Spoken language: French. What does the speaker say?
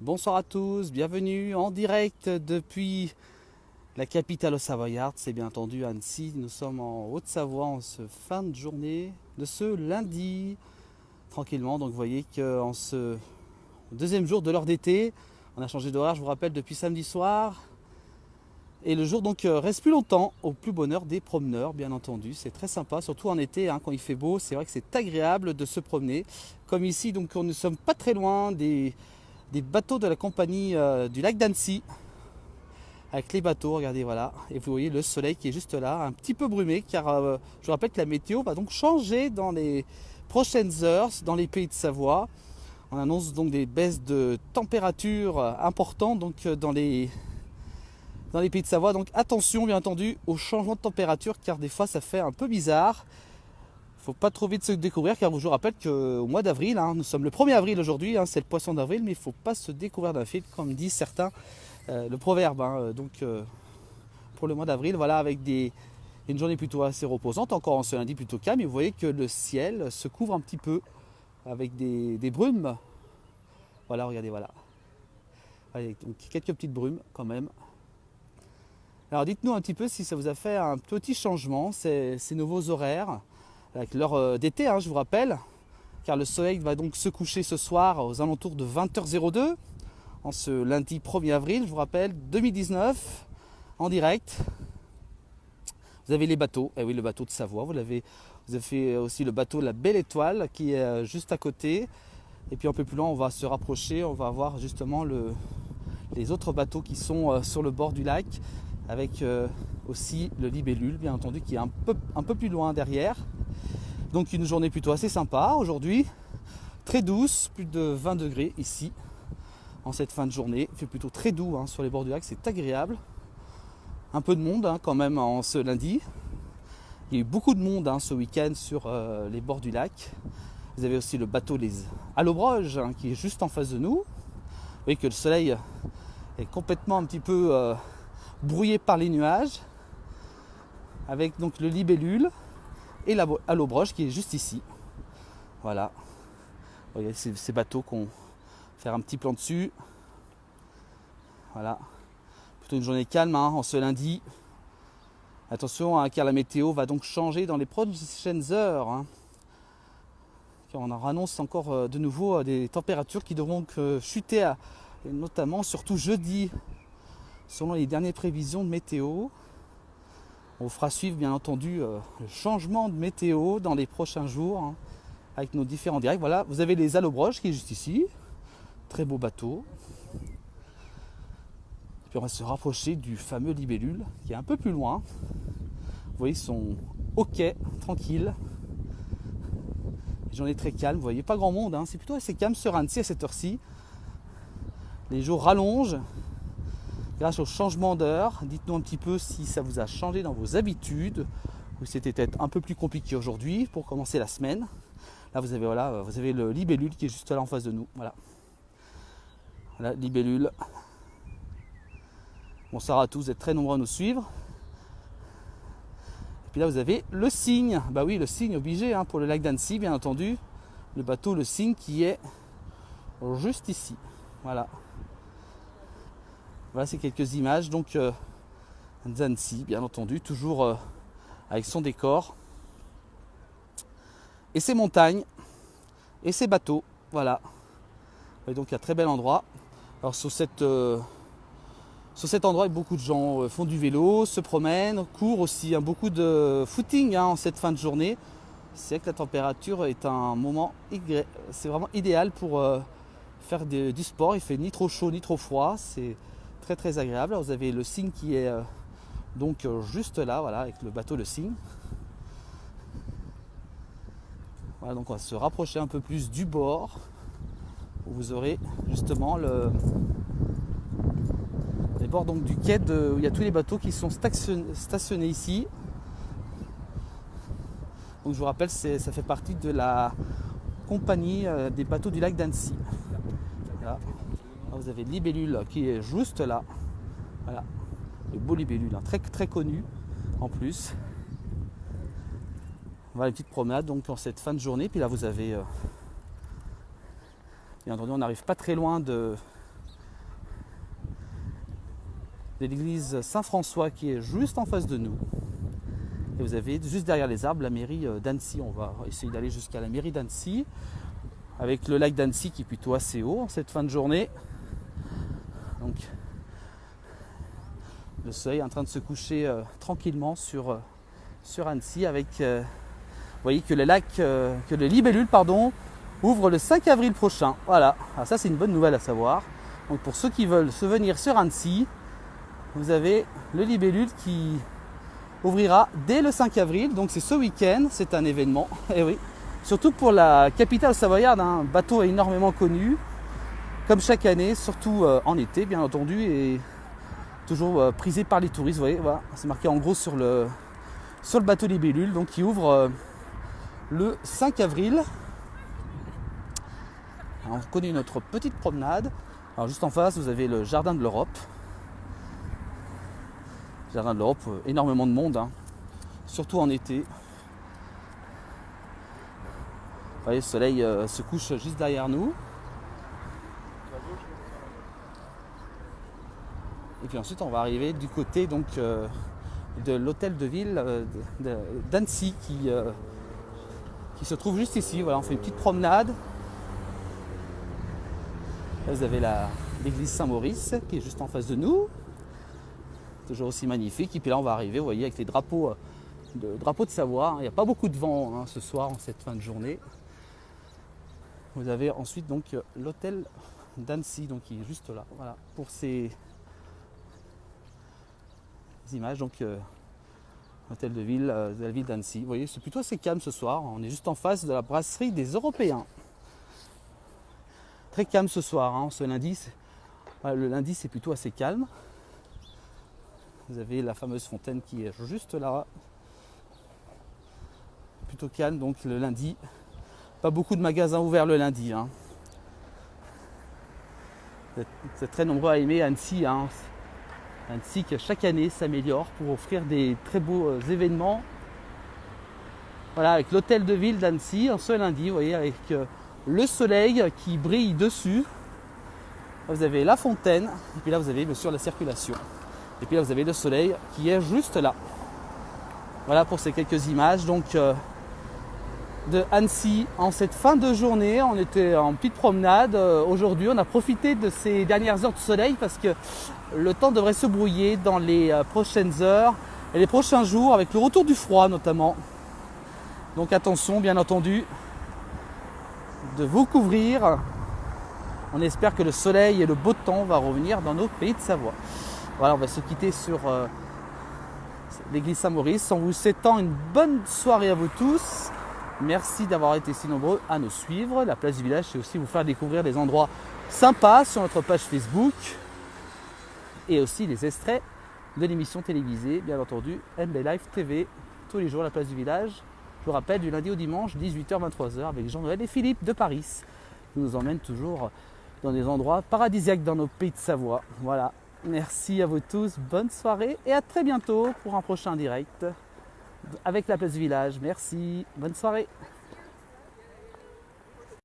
Bonsoir à tous, bienvenue en direct depuis la capitale savoyarde, c'est bien entendu Annecy. Nous sommes en Haute-Savoie en ce fin de journée de ce lundi, tranquillement. Donc vous voyez qu'en ce deuxième jour de l'heure d'été, on a changé d'horaire, je vous rappelle, depuis samedi soir. Et le jour donc reste plus longtemps, au plus bonheur des promeneurs, bien entendu. C'est très sympa, surtout en été, quand il fait beau. C'est vrai que c'est agréable de se promener. Comme ici, donc nous ne sommes pas très loin des bateaux de la compagnie du lac d'Annecy. Avec les bateaux, regardez, voilà. Et vous voyez le soleil qui est juste là, un petit peu brumé, car je vous rappelle que la météo va donc changer dans les prochaines heures dans les pays de Savoie. On annonce donc des baisses de température importantes donc dans les pays de Savoie. Donc attention bien entendu au changement de température, car des fois ça fait un peu bizarre. Il ne faut pas trop vite se découvrir, car je vous rappelle qu'au mois d'avril, nous sommes le 1er avril aujourd'hui, c'est le poisson d'avril, mais il ne faut pas se découvrir d'un fil, comme disent certains, le proverbe. Donc pour le mois d'avril, voilà, avec une journée plutôt assez reposante, encore en ce lundi plutôt calme, et vous voyez que le ciel se couvre un petit peu avec des brumes. Voilà, regardez, voilà. Allez, donc quelques petites brumes quand même. Alors dites-nous un petit peu si ça vous a fait un petit changement, ces nouveaux horaires, avec l'heure d'été, je vous rappelle, car le soleil va donc se coucher ce soir aux alentours de 20h02, en ce lundi 1er avril, je vous rappelle, 2019, en direct. Vous avez les bateaux, et oui, le bateau de Savoie, vous avez fait aussi le bateau de la Belle Étoile, qui est juste à côté, et puis un peu plus loin, on va se rapprocher, on va voir justement les autres bateaux qui sont sur le bord du lac, avec aussi le Libellule, bien entendu, qui est un peu plus loin derrière. Donc une journée plutôt assez sympa aujourd'hui, très douce, plus de 20 degrés ici, en cette fin de journée. Il fait plutôt très doux sur les bords du lac, c'est agréable. Un peu de monde quand même en ce lundi. Il y a eu beaucoup de monde ce week-end sur les bords du lac. Vous avez aussi le bateau les Allobroges qui est juste en face de nous. Vous voyez que le soleil est complètement un petit peu brouillé par les nuages, avec donc le Libellule et l'Allobroge qui est juste ici. Voilà. Vous voyez ces bateaux qu'on faire un petit plan dessus. Voilà. Plutôt une journée calme en ce lundi. Attention car la météo va donc changer dans les prochaines heures. Car on en annonce encore de nouveau des températures qui devront chuter, notamment surtout jeudi, selon les dernières prévisions de météo. On vous fera suivre bien entendu le changement de météo dans les prochains jours avec nos différents directs. Voilà, vous avez les Allobroges qui est juste ici. Très beau bateau. Et puis on va se rapprocher du fameux Libellule qui est un peu plus loin. Vous voyez, ils sont au quai, tranquilles. Journée très calme, vous voyez, pas grand monde. C'est plutôt assez calme sur Annecy à cette heure-ci. Les jours rallongent grâce au changement d'heure. Dites-nous un petit peu si ça vous a changé dans vos habitudes ou si c'était peut-être un peu plus compliqué aujourd'hui pour commencer la semaine. Là, vous avez le Libellule qui est juste là en face de nous. Voilà, Libellule. Bonsoir à tous, vous êtes très nombreux à nous suivre. Et puis là, vous avez le Cygne. Bah oui, le Cygne obligé pour le lac d'Annecy, bien entendu. Le bateau, le Cygne, qui est juste ici. Voilà. Voilà, c'est quelques images donc d'Annecy, bien entendu, toujours avec son décor. Et ses montagnes, et ses bateaux. Voilà. Et donc, il y a un très bel endroit. Alors, sur cet endroit, beaucoup de gens font du vélo, se promènent, courent aussi. Beaucoup de footing en cette fin de journée. C'est vrai que la température est un moment, c'est vraiment idéal pour faire du sport. Il fait ni trop chaud ni trop froid. C'est très très agréable. Alors, vous avez le Cygne qui est donc juste là, voilà, avec le bateau le Cygne. Voilà, donc on va se rapprocher un peu plus du bord, où vous aurez justement les bords donc du quai où il y a tous les bateaux qui sont stationnés ici. Donc je vous rappelle, ça fait partie de la compagnie des bateaux du lac d'Annecy. Voilà. Là, vous avez le Libellule qui est juste là. Voilà, le beau Libellule, très très connu en plus. Voilà une petite promenade donc en cette fin de journée. Puis là vous avez bien entendu, on n'arrive pas très loin de l'église Saint-François qui est juste en face de nous. Et vous avez juste derrière les arbres la mairie d'Annecy. On va essayer d'aller jusqu'à la mairie d'Annecy, avec le lac d'Annecy qui est plutôt assez haut en cette fin de journée. Donc le soleil est en train de se coucher tranquillement sur Annecy, avec vous voyez que le libellule ouvre le 5 avril prochain. Voilà, alors ça c'est une bonne nouvelle à savoir. Donc pour ceux qui veulent se venir sur Annecy, vous avez le libellule qui ouvrira dès le 5 avril, donc c'est ce week-end, c'est un événement, et oui, surtout pour la capitale savoyarde, un bateau énormément connu, comme chaque année, surtout en été bien entendu, et toujours prisé par les touristes. Vous voyez, voilà, c'est marqué en gros sur le bateau libellule, donc qui ouvre le 5 avril. Alors, on connaît notre petite promenade. Alors juste en face, vous avez le jardin de l'Europe. Jardin de l'Europe, énormément de monde, hein, surtout en été. Vous voyez, le soleil se couche juste derrière nous. Et puis ensuite, on va arriver du côté donc, de l'hôtel de ville d'Annecy qui se trouve juste ici. Voilà, on fait une petite promenade. Là, vous avez l'église Saint-Maurice qui est juste en face de nous. Toujours aussi magnifique. Et puis là, on va arriver, vous voyez, avec les drapeaux de Savoie. Il n'y a pas beaucoup de vent ce soir, en cette fin de journée. Vous avez ensuite donc l'hôtel d'Annecy, donc qui est juste là. Voilà, pour ces images, donc hôtel de la ville d'Annecy. Vous voyez, c'est plutôt assez calme ce soir. On est juste en face de la brasserie des Européens. Très calme ce soir, hein, ce lundi. Le lundi, c'est plutôt assez calme. Vous avez la fameuse fontaine qui est juste là. Plutôt calme, donc le lundi. Pas beaucoup de magasins ouverts le lundi. Hein. Vous êtes très nombreux à aimer Annecy. Hein. Annecy qui chaque année s'améliore pour offrir des très beaux événements. Voilà, avec l'hôtel de ville d'Annecy, ce lundi, vous voyez, avec le soleil qui brille dessus. Là, vous avez la fontaine, et puis là vous avez bien sûr la circulation. Et puis là vous avez le soleil qui est juste là. Voilà pour ces quelques images donc de Annecy en cette fin de journée. On était en petite promenade aujourd'hui. On a profité de ces dernières heures de soleil parce que le temps devrait se brouiller dans les prochaines heures et les prochains jours avec le retour du froid notamment. Donc attention bien entendu de vous couvrir. On espère que le soleil et le beau temps va revenir dans nos pays de Savoie. Voilà, on va se quitter sur l'église Saint-Maurice en vous souhaitant une bonne soirée à vous tous. Merci d'avoir été si nombreux à nous suivre. La place du village, c'est aussi vous faire découvrir des endroits sympas sur notre page Facebook et aussi les extraits de l'émission télévisée, bien entendu, MB Live TV, tous les jours la place du village. Je vous rappelle, du lundi au dimanche, 18h-23h, avec Jean-Noël et Philippe de Paris. Ils nous emmènent toujours dans des endroits paradisiaques dans nos pays de Savoie. Voilà. Merci à vous tous, bonne soirée et à très bientôt pour un prochain direct avec la place du village. Merci, bonne soirée.